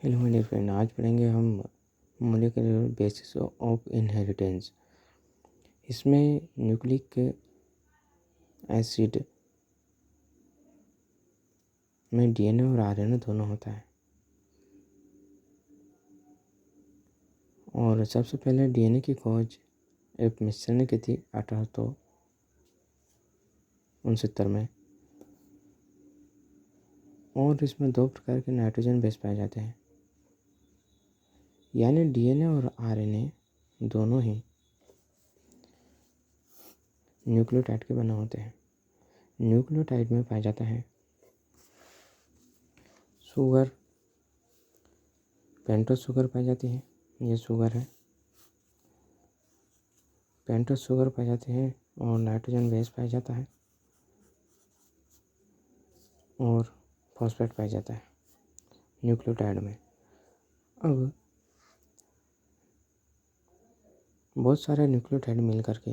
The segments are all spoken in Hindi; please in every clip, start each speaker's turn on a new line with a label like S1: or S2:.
S1: हेलो माय डियर फ्रेंड, आज पढ़ेंगे हम मोलिकुलर बेसिस ऑफ इनहेरिटेंस। इसमें न्यूक्लिक एसिड में डीएनए और आरएनए दोनों होता है। और सबसे पहले डीएनए की खोज एक मिस्र ने की थी 1869 में। और इसमें दो प्रकार के नाइट्रोजन बेस पाए जाते हैं, यानी डीएनए और आरएनए दोनों ही न्यूक्लियोटाइड के बने होते हैं। न्यूक्लियोटाइड में पाया जाता है शुगर, पेंटोस शुगर पाई जाती है, ये शुगर है। पेंटोस शुगर पाई जाती है और नाइट्रोजन बेस पाया जाता है और फॉस्फेट पाया जाता है न्यूक्लियोटाइड में। अब बहुत सारे न्यूक्लियोटाइड मिल करके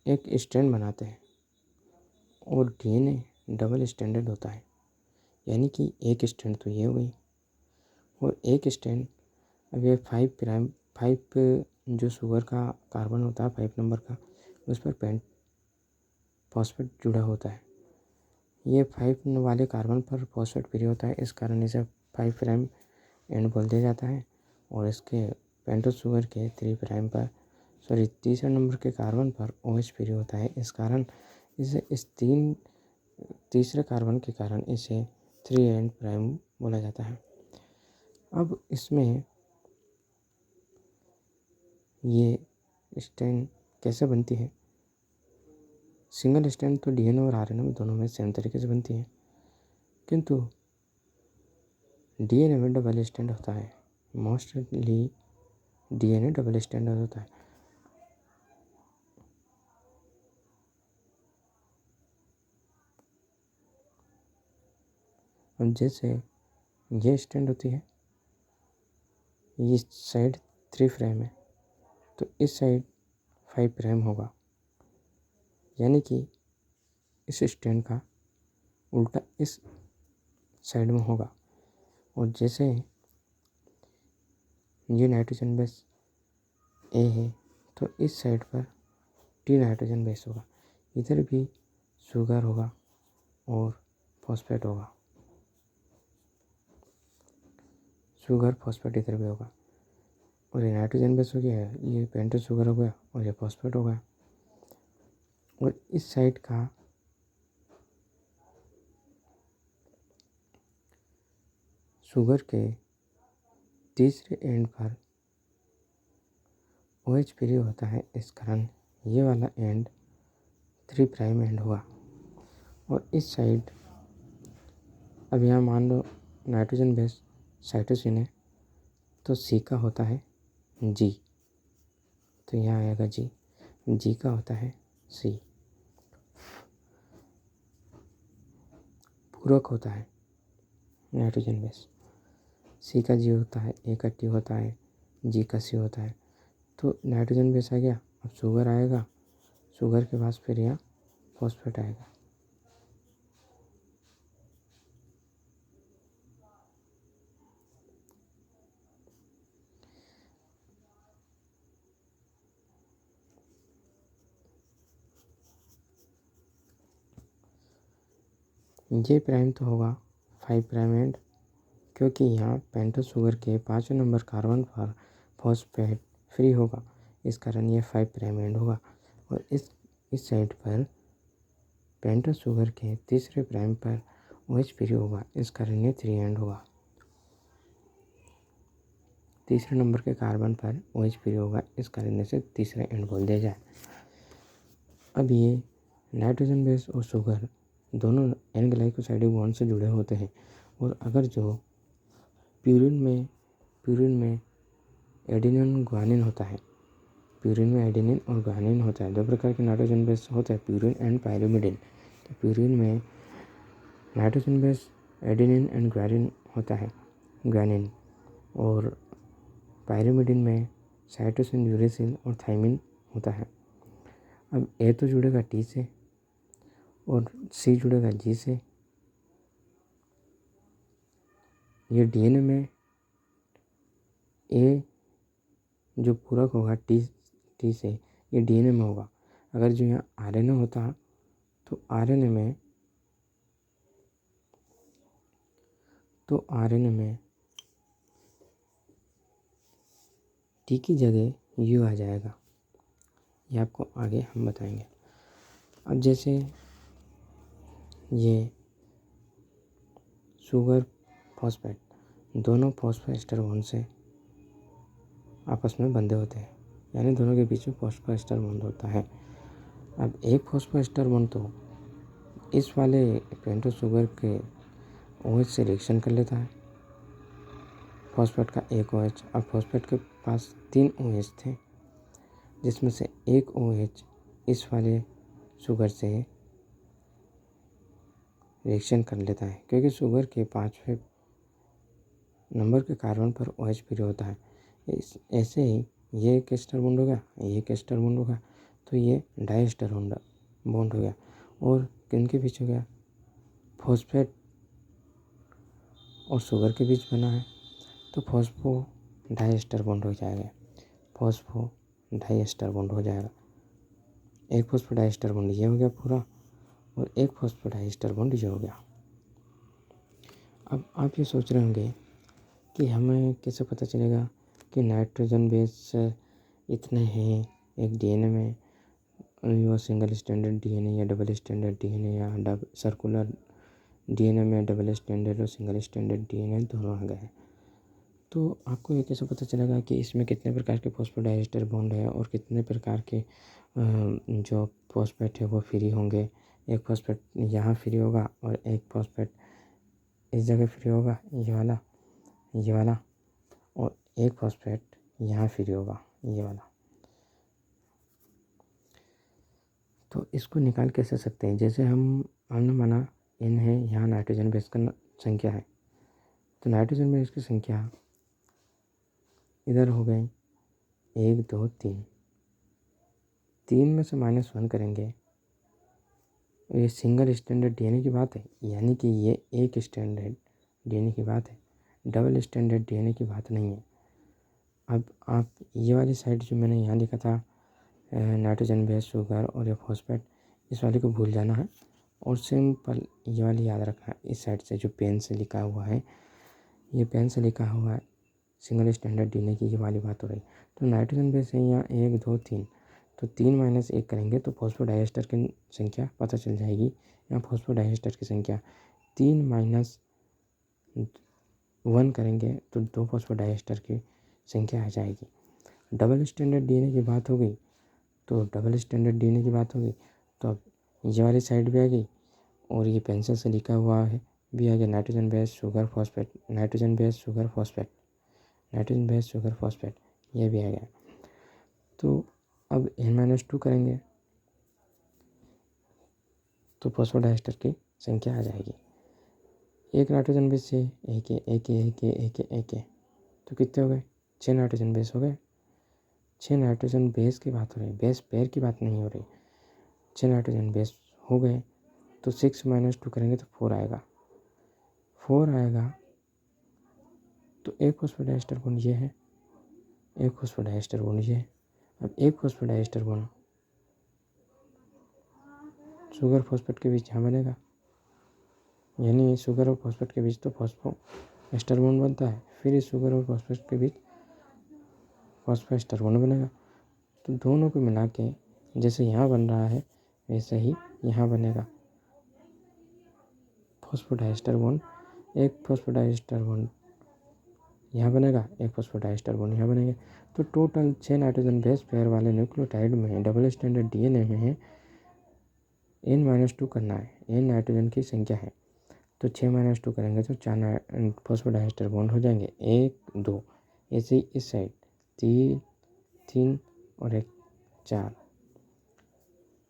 S1: एक स्ट्रैंड बनाते हैं और डीएनए डबल स्ट्रैंडेड होता है, यानी कि एक स्ट्रैंड तो ये हो गई और एक स्ट्रैंड अब ये 5 जो शुगर का कार्बन होता है 5 नंबर का, उस पर फॉस्फेट जुड़ा होता है। ये 5 वाले कार्बन पर फॉस्फेट फ्री होता है, इस कारण इसे 5' एंड बोल दिया जाता है। और इसके पेंटोस शुगर के 3' पर तीसरे नंबर के कार्बन पर OH फ्री होता है, इस कारण इसे तीसरे कार्बन के कारण इसे 3' बोला जाता है। अब इसमें ये स्ट्रैंड कैसे बनती है? सिंगल स्ट्रैंड तो डीएनए और आरएनए में दोनों में सेम तरीके से बनती है, किंतु डीएनए में डबल स्ट्रैंड होता है। मोस्टली डीएनए डबल स्ट्रैंड होता है। अब जैसे ये स्ट्रैंड होती है, ये साइड 3' है तो इस साइड 5' होगा, यानी कि इस स्ट्रैंड का उल्टा इस साइड में होगा। और जैसे ये नाइट्रोजन बेस ए है तो इस साइड पर टी नाइट्रोजन बेस होगा, इधर भी शुगर होगा और फॉस्फेट होगा, शुगर फॉस्फेट इधर भी होगा। और ये नाइट्रोजन बेस हो गया, ये पेंटोस शुगर हो गया और ये फॉस्फेट हो गया। और इस साइड का शुगर के तीसरे एंड पर OH फ्री होता है, इस कारण ये वाला एंड 3' एंड होगा। और इस साइड अब यहाँ मान लो नाइट्रोजन बेस साइटोसिन है तो C का होता है G, तो यहाँ आएगा G का होता है C। पूरक होता है नाइट्रोजन बेस, C का G होता है, A का T होता है, G का C होता है। तो नाइट्रोजन बेस आ गया, अब शुगर आएगा, शुगर के पास फिर यहाँ फॉस्फेट आएगा। ये प्राइम तो होगा 5' एंड, क्योंकि यहाँ पेंटोस शुगर के 5वें नंबर कार्बन पर फॉस्फेट फ्री होगा, इस कारण ये 5' एंड होगा। और इस साइड पर पेंटोस शुगर के तीसरे प्राइम पर OH फ्री होगा, इस कारण ये 3 एंड होगा। तीसरे नंबर के कार्बन पर OH फ्री होगा, इस कारण इसे तीसरा एंड बोल दिया जाए। अब ये नाइट्रोजन बेस और शुगर दोनों एन ग्लाइकोसाइडिक बॉन्ड से जुड़े होते हैं। और अगर जो प्यूरिन में एडेनिन ग्वानिन होता है, प्यूरिन में एडेनिन और ग्वानिन होता है, दो प्रकार के नाइट्रोजन बेस होते हैं, प्यूरिन एंड पायरिमिडिन। तो प्यूरिन में nitrogen base adenine and guanine होता है, ग्वानिन, और पायरिमिडिन में साइटोसिन, यूरेसिल और थाइमिन होता है। अब ए तो जुड़ेगा टी से और सी जुड़ेगा जी से, ये डीएनए में ए जो पूरक होगा टी से, ये डीएनए में होगा। अगर जो यहाँ आरएनए होता तो आरएनए में टी की जगह यू आ जाएगा। ये आपको आगे हम बताएंगे। अब जैसे ये शुगर फॉस्फेट, दोनों फॉस्फोएस्टर बॉन्ड से आपस में बंधे होते हैं, यानी दोनों के बीच में फॉस्फोएस्टर बॉन्ड होता है। अब एक फॉस्फोएस्टर बॉन्ड तो इस वाले पेंटोस शुगर के OH से रिएक्शन कर लेता है, फॉस्फेट का एक OH। अब फॉस्फेट के पास 3 OH थे, जिसमें से एक OH इस वाले शुगर से रिएक्शन कर लेता है, क्योंकि शुगर के 5वें नंबर के कार्बन पर OH फ्री होता है। ऐसे ही ये एक एस्टर बॉन्ड हो गया, ये एक एस्टर बॉन्ड हो गया, तो ये डाइएस्टर बॉन्ड हो गया। और किनके बीच हो गया? फॉस्फेट और शुगर के बीच बना है, तो फॉस्फो डाइएस्टर बॉन्ड हो जाएगा, फॉस्फो डाइएस्टर बॉन्ड हो जाएगा। एक फॉस्फो डाइएस्टर बॉन्ड ये हो गया पूरा, और एक फॉस्फो डाइएस्टर बॉन्ड ये हो गया। अब आप ये सोच रहे होंगे कि हमें कैसे पता चलेगा कि नाइट्रोजन बेस इतने हैं एक डीएनए में, वो सिंगल स्टैंडर्ड डीएनए या डबल स्टैंडर्ड डीएनए या सर्कुलर डीएनए में डबल स्टैंडर्ड और सिंगल स्टैंडर्ड डीएनए दोनों आ गए। तो आपको ये कैसे पता चलेगा कि इसमें कितने प्रकार के फॉस्फोडाइएस्टर बॉन्ड है और कितने प्रकार के जो फॉस्फेट है वो फ्री होंगे? एक फॉस्फेट यहाँ फ्री होगा और एक फॉस्फेट इस जगह फ्री होगा, ये वाला, और एक फॉस्फेट यहाँ फ्री होगा, ये वाला। तो इसको निकाल कैसे सकते हैं? जैसे हमने माना N है, यहाँ नाइट्रोजन बेस का संख्या है, तो नाइट्रोजन बेस की संख्या इधर हो गई 1 2 3, 3 में से -1 करेंगे, ये सिंगल स्टैंडर्ड डीएनए की बात है, यानी कि ये एक स्टैंडर्ड डीएनए की बात है, डबल स्टैंडर्ड डीएनए की बात नहीं है। अब आप ये वाली साइड जो मैंने यहाँ लिखा था नाइट्रोजन बेस शुगर और ये फॉस्फेट, इस वाले को भूल जाना है और सिंपल ये वाली याद रखना है। इस साइड से जो पेन से लिखा हुआ है, ये पेन से लिखा हुआ है सिंगल स्टैंडर्ड डीएनए की, ये वाली बात हो रही। तो नाइट्रोजन बेस है यहाँ 1 2 3, तो 3 - 1 करेंगे तो फॉस्फोडाइएस्टर की संख्या पता चल जाएगी। यहाँ फॉस्फोडाइएस्टर की संख्या 3 - 1 करेंगे तो 2 फॉस्फोडाइएस्टर की संख्या आ जाएगी। डबल स्टैंडर्ड डीएनए की बात हो गई, तो डबल स्टैंडर्ड डीएनए की बात होगी, तो अब ये वाली साइड भी आ गई और ये पेंसिल से लिखा हुआ है भी आ गया, nitrogen base sugar phosphate, nitrogen base sugar phosphate, nitrogen base sugar phosphate, ये भी आ गया। तो अब N-2 करेंगे तो फॉस्फोडाइएस्टर की संख्या आ जाएगी। एक नाइट्रोजन बेस से एक, तो कितने हो गए? 6 नाइट्रोजन बेस हो गए। 6 नाइट्रोजन बेस की बात हो रही है, बेस पेयर की बात नहीं हो रही। 6 नाइट्रोजन बेस हो गए, तो 6 - 2 करेंगे तो 4 आएगा। 4 आएगा तो एक फॉस्फोडाइएस्टर बॉन्ड ये है, एक फॉस्फोडाइएस्टर बॉन्ड ये है। अब एक फॉस्फोडाइएस्टर बॉन्ड शुगर फॉस्फेट के बीच यहाँ बनेगा, यानी शुगर और फॉस्फेट के बीच तो फॉस्फोएस्टर बॉन्ड बनता है, फिर इस शुगर और फॉस्फेट के बीच फॉस्फोएस्टर बॉन्ड बनेगा। तो दोनों को मिला के जैसे यहाँ बन रहा है वैसे ही यहाँ बनेगा फॉस्फोडाइएस्टर बॉन्ड। एक फॉस्फोडाइएस्टर बॉन्ड यहाँ बनेगा, एक फॉस्फोडाइएस्टर बॉन्ड यहाँ बनेगा। तो टोटल 6 नाइट्रोजन बेस पेयर वाले न्यूक्लियोटाइड में डबल स्टैंडर्ड डीएनए में N-2 करना है। N नाइट्रोजन की संख्या है, तो 6 - 2 करेंगे तो 4 फॉस्फोडाइएस्टर बॉन्ड हो जाएंगे, 1 2। ऐसे ही इस साइड 3 और 1 4,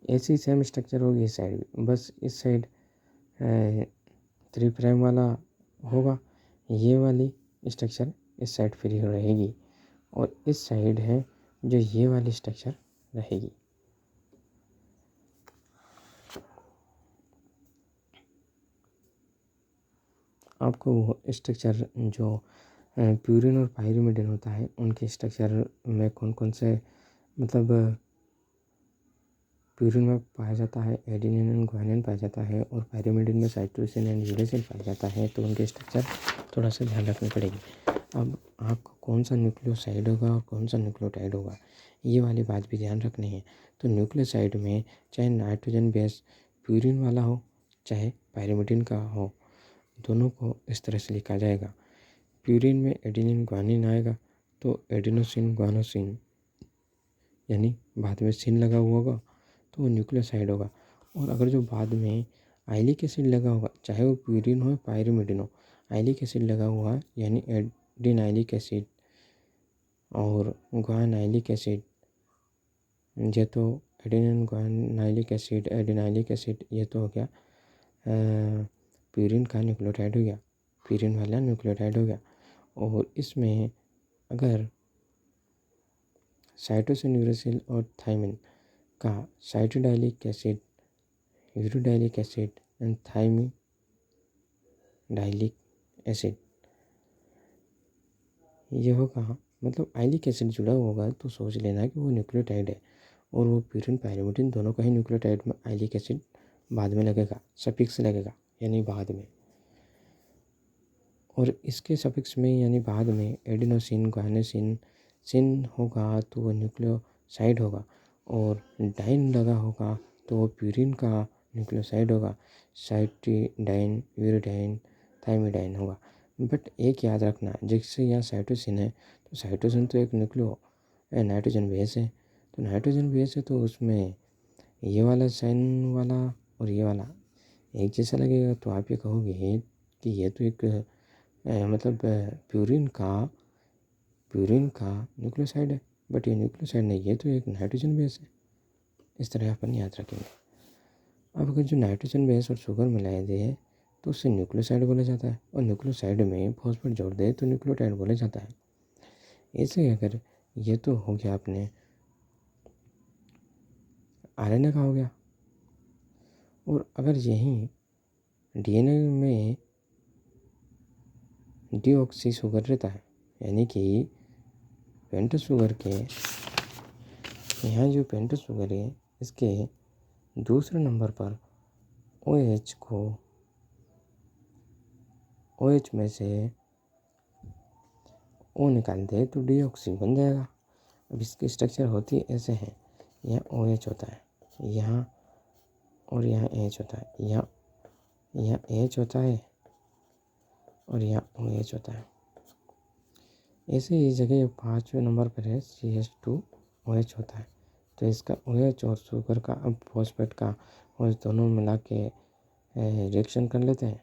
S1: ऐसी सेम स्ट्रक्चर होगी इस साइड भी, बस इस साइड 3' वाला होगा, ये वाली स्ट्रक्चर इस साइड फ्री रहेगी और इस साइड है जो ये वाली स्ट्रक्चर रहेगी। आपको वो स्ट्रक्चर जो प्यूरिन और पायरिमिडिन होता है उनके स्ट्रक्चर में कौन कौन से, मतलब प्यूरिन में पाया जाता है एडेनिन एंड ग्वानिन पाया जाता है और पायरिमिडिन में साइटोसिन एंड यूरेसिल पाया जाता है, तो उनके स्ट्रक्चर थोड़ा सा ध्यान रखनी पड़ेगी। अब आपको कौन सा न्यूक्लियोसाइड होगा और कौन सा न्यूक्लियोटाइड होगा ये वाली बात भी ध्यान रखनी है। तो न्यूक्लियोसाइड में चाहे नाइट्रोजन बेस प्यूरिन वाला हो चाहे पायरिमिडिन का हो, दोनों को इस तरह से लिखा जाएगा। प्यूरिन में एडेनिन ग्वानिन आएगा तो एडेनोसिन ग्वानोसिन, यानी बाद में सिन लगा हुआ होगा तो वो न्यूक्लियोसाइड होगा। और अगर जो बाद में आइलिक एसिड लगा होगा, चाहे वो प्यूरिन हो पायरिमिडिन हो, आइलिक एसिड लगा हुआ यानी एडिनाइलिक एसिड और ग्वानाइलिक एसिड, ये तो एडेनिन ग्वानाइलिक एसिड एडिनाइलिक एसिड ये तो हो गया प्यूरिन का न्यूक्लियोटाइड हो गया, प्यूरिन वाला न्यूक्लियोटाइड हो गया। और इसमें अगर साइटोसिन यूरेसिल और थायमिन का साइटोडाइलिक एसिड, यूरोडाइलिक एसिड एंड थायमिडाइलिक एसिड ये होगा, मतलब आइलिक एसिड जुड़ा हुआ होगा तो सोच लेना कि वो न्यूक्लियोटाइड है। और वो प्यूरिन पायरिमिडिन दोनों का ही न्यूक्लियोटाइड में आइलिक एसिड बाद में लगेगा, सफिक्स लगेगा यानी बाद में। और इसके सफिक्स में यानी बाद में एडिनोसिन ग्वानोसिन सिन होगा तो वो न्यूक्लियोसाइड होगा, और डाइन लगा होगा तो वो प्यूरिन का न्यूक्लियोसाइड होगा, साइटिडाइन यूरिडाइन थाइमिडाइन होगा। बट एक याद रखना, जैसे यहाँ साइटोसिन है तो साइटोसिन तो एक नाइट्रोजन बेस है, तो नाइट्रोजन बेस है तो उसमें ये वाला साइन वाला और ये वाला एक जैसा लगेगा, तो आप ये कहोगे कि ये तो एक मतलब प्यूरिन का न्यूक्लियोसाइड है, बट ये न्यूक्लियोसाइड नहीं, ये तो एक नाइट्रोजन बेस है। इस तरह अपन याद रखेंगे। अब अगर जो नाइट्रोजन बेस और शुगर मिलाए दे तो उससे न्यूक्लियोसाइड बोला जाता है, और न्यूक्लियोसाइड में फॉस्फेट जोड़ दे तो न्यूक्लियोटाइड बोला जाता है। ऐसे अगर ये तो हो गया अपने आरएनए का हो गया, और अगर यही डीएनए में डीऑक्सी शुगर रहता है, यानी कि पेंटोस शुगर के यहाँ जो पेंटोस शुगर है इसके दूसरे नंबर पर OH को OH में से O निकाल दे तो डीऑक्सी बन जाएगा। अब इसकी स्ट्रक्चर होती है ऐसे है, यहाँ OH होता है यहाँ, और यहाँ H होता है, यहाँ H होता है और यहाँ OH होता है। ऐसे ही जगह 5वें नंबर पर है CH2OH होता है। तो इसका OH और शुगर का अब फॉस्फेट का OH दोनों मिला के रिएक्शन कर लेते हैं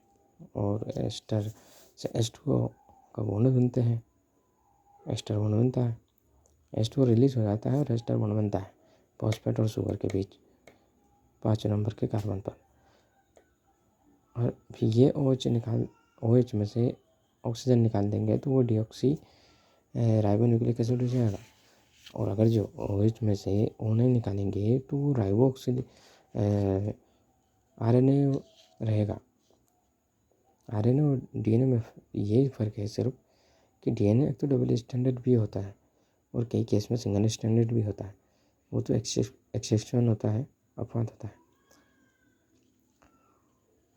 S1: और एस्टर से H2O का बॉन्ड बनते हैं, एस्टर बॉन्ड बनता है, H2O रिलीज हो जाता है और एस्टर बॉन्ड बनता है फॉस्फेट और शुगर के बीच 5वें नंबर के कार्बन पर। और फिर ये OH में से ऑक्सीजन निकाल देंगे तो वो डीऑक्सी राइबोन्यूक्लिक एसिड हो जाएगा। और अगर जो OH में से O नहीं निकालेंगे तो वो राइबोक्सिल आरएनए रहेगा। आरएनए और डीएनए में यही फ़र्क है सिर्फ कि डीएनए एक तो डबल स्टैंडर्ड भी होता है और कई केस में सिंगल स्टैंडर्ड भी होता है, वो तो एक्सेप्शन होता है, अपवाद होता है।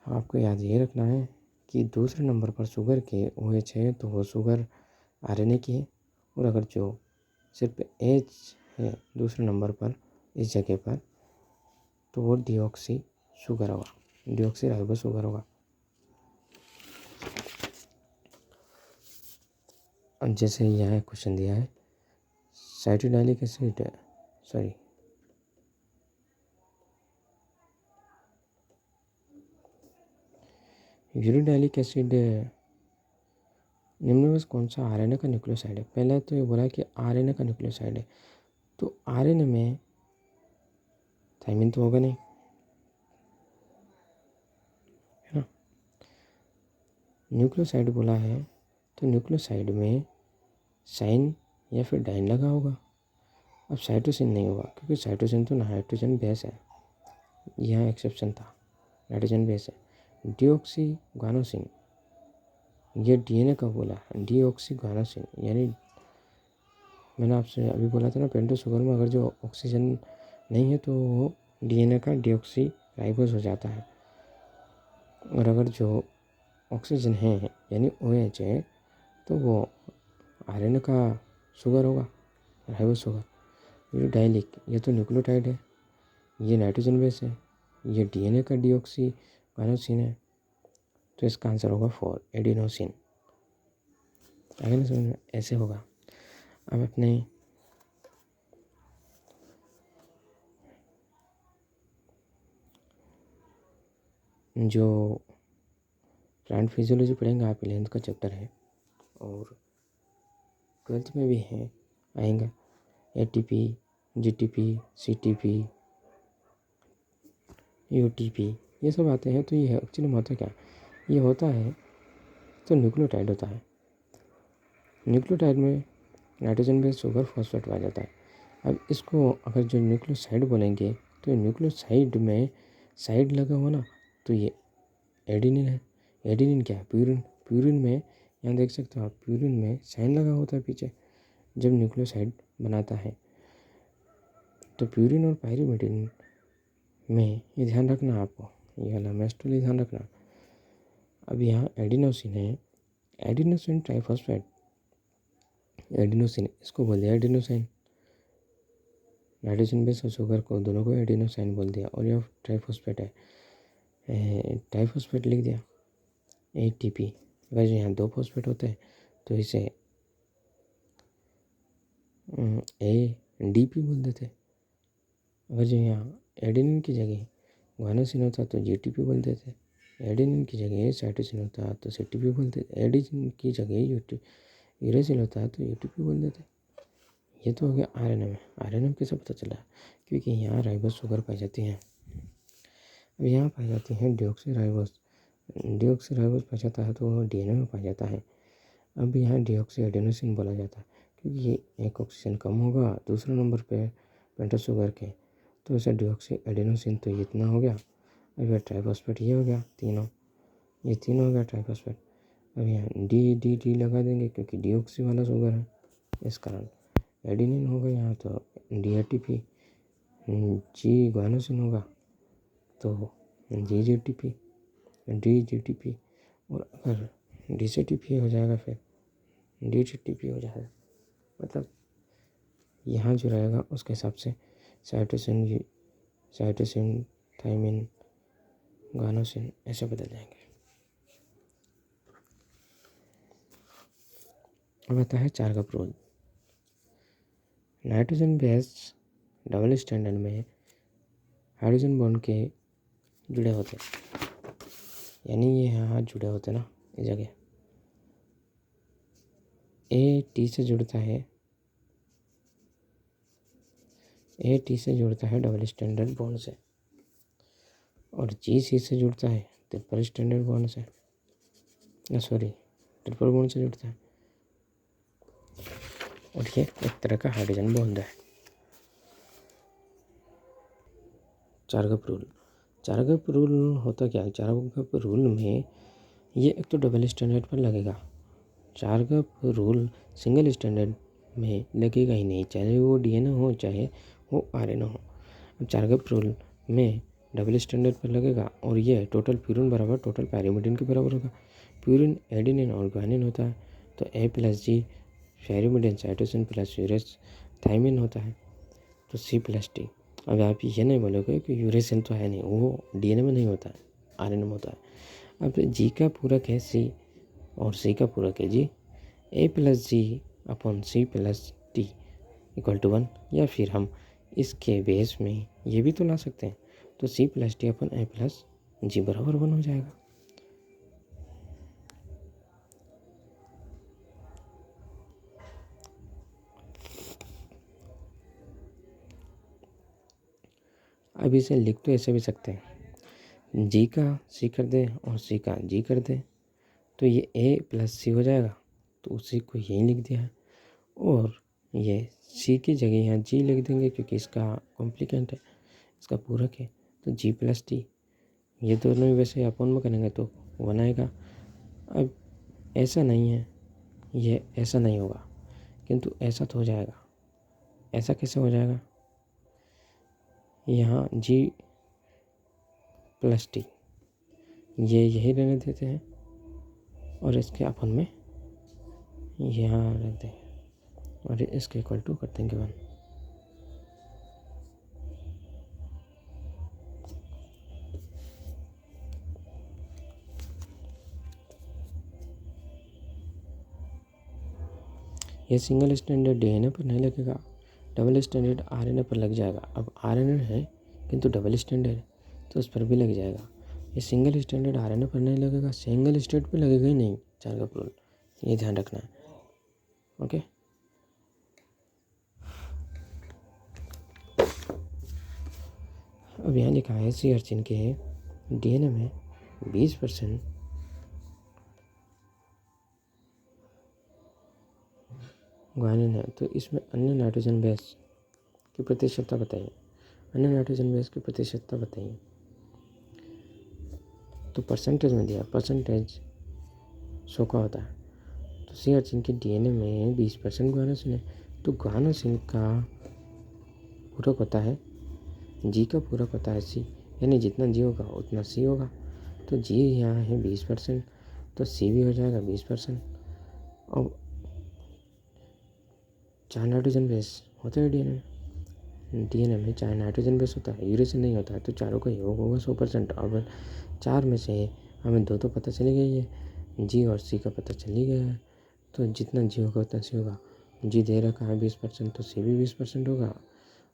S1: आपको याद ये रखना है कि दूसरे नंबर पर शुगर के OH है तो वो शुगर आरएनए की है, और अगर जो सिर्फ H है दूसरे नंबर पर इस जगह पर तो वो डीऑक्सी शुगर होगा, डीऑक्सी राइबो शुगर होगा। अब जैसे यहाँ क्वेश्चन दिया है साइटोडाइलिक एसिड यूरिडाइलिक एसिड निम्न में से कौन सा आरएनए का न्यूक्लियोसाइड है। पहले तो ये बोला कि आरएनए का न्यूक्लियोसाइड है, तो आरएनए में थाइमिन तो होगा नहीं, है ना। न्यूक्लियोसाइड बोला है तो न्यूक्लियोसाइड में साइन या फिर डाइन लगा होगा। अब साइटोसिन नहीं होगा क्योंकि साइटोसिन तो नाइट्रोजन बेस है, यहाँ एक्सेप्शन था, नाइट्रोजन बेस है। डीऑक्सी ग्वानोसिन ये डीएनए का बोला डीऑक्सीगानासिन, यानी मैंने आपसे अभी बोला था ना पेंटोस शुगर में अगर जो ऑक्सीजन नहीं है तो वो डीएनए का डीऑक्सी राइबोस हो जाता है, और अगर जो ऑक्सीजन है यानी OH है तो वो आरएनए का शुगर होगा, राइबोस होगा। ये डायलिक, ये तो न्यूक्लियोटाइड है, ये नाइट्रोजन बेस है, ये डीएनए का डीऑक्सीगानासिन है, तो इसका आंसर होगा 4 एडिनोसिन। आगे ना समझ में, ऐसे होगा। अब अपने जो प्लांट फिजियोलॉजी पढ़ेंगे आप 11th का चैप्टर है, और 12th में भी है आएगा ATP, GTP, CTP, UTP, ये सब आते हैं। तो ये एक्चुअली में होता क्या, ये होता है तो न्यूक्लियोटाइड होता है। न्यूक्लियोटाइड में नाइट्रोजन बेस शुगर फॉस्फेट पाया जाता है। अब इसको अगर जो न्यूक्लियोसाइड बोलेंगे तो न्यूक्लियोसाइड में साइड लगा हुआ ना, तो ये एडिनिन है। एडिनिन क्या है, प्यूरिन। प्यूरिन में यहाँ देख सकते हो आप, प्यूरिन में साइन लगा होता है पीछे जब न्यूक्लियोसाइड बनाता है। तो प्यूरिन और पायरीमिडिन में ये ध्यान रखना आपको, ये वाला मेस्टोली ध्यान रखना। अब यहाँ एडिनोसिन है, एडिनोसिन ट्राइफॉस्फेट, एडिनोसिन इसको बोल दिया एडिनोसाइन। नाइट्रोजन बेस और शुगर को दोनों को एडिनोसाइन बोल दिया, और यह ट्राइफॉस्फेट है, ट्राइफॉस्फेट लिख दिया ATP। अगर जो यहाँ 2 फॉस्फेट होते हैं तो इसे ADP बोल देते। अगर जो यहाँ एडेनिन की जगह ग्वानोसिन होता तो GTP बोल देते। एडेनिन की जगह साइटोसिन होता तो CTP बोलते। एडिनिन की जगह यूरेसिल होता तो UTP बोल देते। ये तो हो गया RNA में। RNA में कैसे पता चला, क्योंकि यहाँ राइबोस शुगर पाई जाती है। अब यहाँ पाई जाती है डीऑक्सीराइबोस। डीऑक्सीराइबोस पाया जाता है तो वो DNA में पाया जाता है। अब यहाँ डीऑक्सी एडेनोसिन बोला जाता है क्योंकि एक ऑक्सीजन कम होगा दूसरे नंबर पे पेंटोस शुगर के, तो इसे डीऑक्सी एडेनोसिन तो इतना हो गया। अब यह ट्राइफॉस्फेट ये हो गया तीनों, ये तीनों हो गया ट्राइफॉस्फेट। अब यहाँ डी लगा देंगे क्योंकि डीऑक्सी वाला शुगर है, इस कारण एडिनिन होगा यहाँ तो DATP, जी ग्वानोसिन होगा तो DGTP, और अगर DCTP हो जाएगा फिर DTP हो जाएगा। मतलब यहाँ जो रहेगा उसके हिसाब से साइटोसिन थाइमिन गानोसिन ऐसे बदल जाएंगे। अब आता है Chargaff rule. Nitrogen base double standard में हाइड्रोजन बॉन्ड के जुड़े होते, यानी ये यहाँ जुड़े होते ना, इस जगह T से जुड़ता है डबल स्टैंडर्ड बॉन्ड से, और GC से जुड़ता है ट्रिपल स्टैंडर्ड बॉन्ड से, ट्रिपल बॉन्ड से जुड़ता है, और ये एक तरह का हाइड्रोजन बॉन्ड है। चार्गप रूल होता क्या है, चार्गप रूल में ये एक तो डबल स्टैंडर्ड पर लगेगा। चार्गप रूल सिंगल स्टैंडर्ड में लगेगा ही नहीं, चाहे वो DNA हो चाहे वो RNA हो। अब चार्गप रूल में डबल स्टैंडर्ड पर लगेगा, और ये टोटल प्यूरिन बराबर टोटल पायरीमिडिन के बराबर होगा। प्यूरिन एडेनिन और ग्वानिन होता है तो A+G, pyrimidine cytosine plus uracil thymine होता है तो C+T। अब आप ये नहीं बोलोगे कि यूरेसिन तो है नहीं, वो DNA में नहीं होता है, RNA में होता है। अब G का पूरक है C और C का पूरक है G, A+G/C+T = 1, या फिर हम इसके बेस में ये भी तो ला सकते हैं, तो C+T/A+G बराबर 1 हो जाएगा। अब इसे लिख तो ऐसे भी सकते हैं, G का C कर दे और C का G कर दे तो ये A+C हो जाएगा, तो उसी को यही लिख दिया है। और ये C की जगह यहाँ G लिख देंगे क्योंकि इसका कॉम्प्लीकेंट है, इसका पूरक है, तो G+T। ये दोनों ही वैसे अपन में करेंगे तो 1 आएगा। अब ऐसा नहीं है, ये ऐसा नहीं होगा, किंतु ऐसा तो हो जाएगा। ऐसा कैसे हो जाएगा? यहाँ G+T ये यही रहने देते हैं और इसके अपन में यहाँ रखते हैं और इसके इक्वल टू कर देंगे 1। ये सिंगल स्टैंडर्ड डीएनए पर नहीं लगेगा, डबल स्टैंडर्ड आरएनए पर लग जाएगा। अब आरएनए है किंतु डबल स्टैंडर्ड है तो उस पर भी लग जाएगा। ये सिंगल स्टैंडर्ड आरएनए पर नहीं लगेगा, सिंगल स्टैंडर्ड पर लगेगा ही नहीं 4 का प्रोल, ये ध्यान रखना है। ओके, अब यहाँ लिखा है सी अर्चिन के डीएनए में 20% ग्वानिन है, तो इसमें अन्य नाइट्रोजन बेस की प्रतिशतता बताइए। अन्य नाइट्रोजन बेस की प्रतिशतता बताइए। तो परसेंटेज में दिया, परसेंटेज 100 का होता है। तो सी अर्चिन के डीएनए में 20% ग्वानोसिन है, तो ग्वानोसिन का पूरक होता है जी का पूरक होता है सी, यानी जितना जी होगा उतना सी होगा। तो जी यहाँ है 20%, तो सी भी हो जाएगा 20%। अब 4 नाइट्रोजन बेस होते हैं डीएनए में 4 नाइट्रोजन बेस होता है, यूरेसिन नहीं होता है, तो चारों का योग होगा 100%। अब 4 में से हमें 2 तो पता चली गई है, जी और सी का पता चली गया है। तो जितना जी होगा उतना सी होगा। जी दे रखा है 20%, तो सी भी 20% होगा।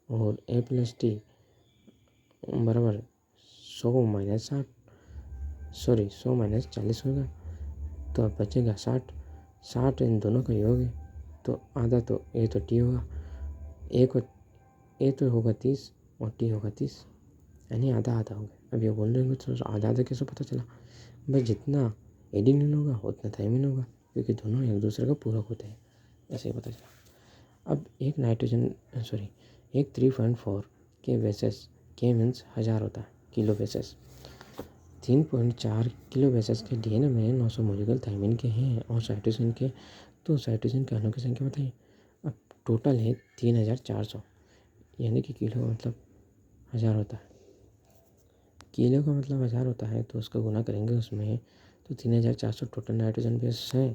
S1: और A+T बराबर 100 - 40 होगा, तो अब बचेगा 60। 60 इन दोनों का योग है, तो आधा तो ए तो टी होगा, ए तो होगा 30 और टी होगा 30, यानी आधा आधा हो गया। अब ये बोल रहे हैं तो आधा आधा कैसे पता चला? भाई जितना एडिनिन होगा उतना थायमिन होगा, क्योंकि दोनों एक दूसरे का पूरक होते हैं, ऐसे ही पता चला। अब एक 3.4 के बेसिस, के मीन्स 1000 होता है, किलो बेसिस 3.4 किलो बेसिस के डीएनए में 900 मोलिकुलर थायमिन के हैं और साइटोसिन के, तो साइटोसिन के अणुओं की संख्या बताइए। अब टोटल है 3400, यानी कि किलो का मतलब 1000 होता है, किलो का मतलब 1000 होता है, तो उसका गुना करेंगे उसमें, तो 3400 टोटल नाइट्रोजन बेस है।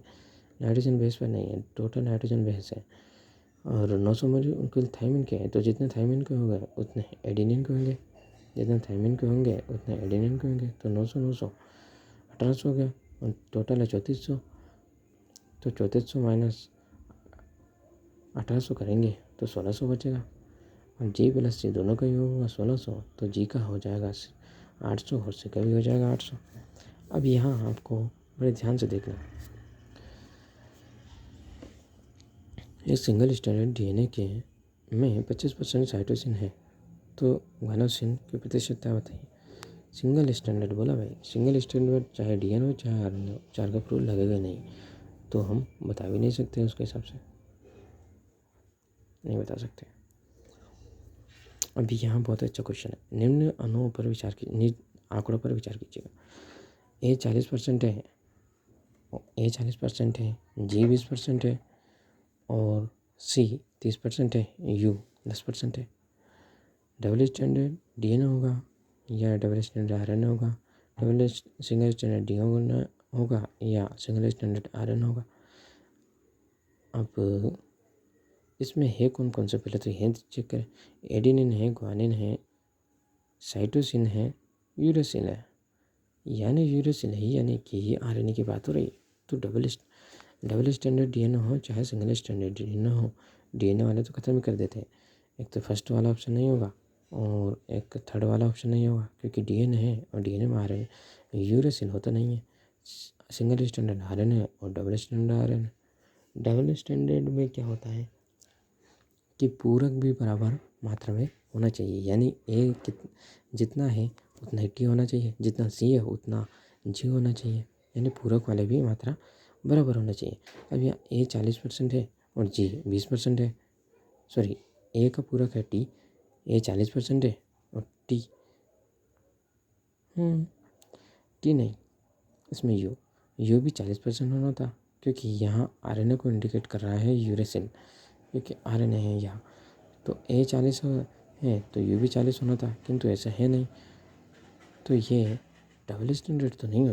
S1: नाइट्रोजन बेस पर नहीं है, टोटल नाइट्रोजन बेस है। और 900 मोलिकुलर थायमिन के हैं, तो जितने थायमिन के होंगे उतने एडिनिन के होंगे, जितने थायमिन के होंगे उतने एडिनिन के होंगे। तो 900 900 1800 हो गया, और टोटल है 3400, तो 3400 माइनस 1800 करेंगे तो 1600 बचेगा। और G+C दोनों का योग होगा 1600, तो जी का हो जाएगा 800 और सी का भी हो जाएगा 800। अब यहाँ आपको बड़े ध्यान से देखना, ये सिंगल स्टैंडर्ड डीएनए के में 25% साइटोसिन है, तो ग्वानोसिन की प्रतिशतता बताइए। सिंगल स्टैंडर्ड बोला भाई, सिंगल स्टैंडर्ड चाहे डीएनए हो चाहे आरएनए हो, 4 का प्रूल लगेगा नहीं, तो हम बता भी नहीं सकते, उसके हिसाब से नहीं बता सकते। अभी यहाँ बहुत अच्छा क्वेश्चन है, निम्न अणुओं पर विचार कीजिए, आंकड़ों पर विचार कीजिएगा। ए 40% है, जी 20% है और सी 30% है, यू 10% है। डबल स्टैंडर्ड डीएनए होगा या डबल स्टैंडर्ड आरएनए होगा, सिंगल स्टैंडर्ड डीएनए होगा या सिंगल स्टैंडर्ड आरएनए होगा। अब इसमें है कौन कौन से, पहले तो ये चेक करें। एडिनिन है, ग्वानिन है, साइटोसिन है, यूरेसिल है, यानी यूरेसिल है, यानी कि आरएनए की बात हो रही है। तो डबल स्टैंडर्ड डीएनए हो चाहे सिंगल स्टैंडर्ड डीएनए हो, डीएनए वाले तो ख़त्म ही कर देते हैं। एक तो फर्स्ट वाला ऑप्शन नहीं होगा और एक थर्ड वाला ऑप्शन नहीं होगा, क्योंकि डीएनए है और डीएनए में आरएनए, यूरेसिल होता नहीं है। सिंगल स्टैंडर्ड आरएनए और double standard RNA. Double standard में क्या होता है कि पूरक भी बराबर मात्रा में होना चाहिए, यानी ए जितना है उतना ही टी होना चाहिए, जितना सी है उतना जी होना चाहिए, यानी पूरक वाले भी मात्रा बराबर होना चाहिए। अब यहाँ ए 40% है और जी 20% है, सॉरी ए का पूरक है टी, ए 40% है और टी टी नहीं, इसमें यू यू भी 40% होना था, क्योंकि यहाँ RNA को इंडिकेट कर रहा है यूरेसिल, क्योंकि RNA है यहाँ। तो A 40 है तो यू भी 40 होना था, किंतु ऐसा है नहीं। तो ये डबल स्टैंडर्ड तो नहीं हो सकता।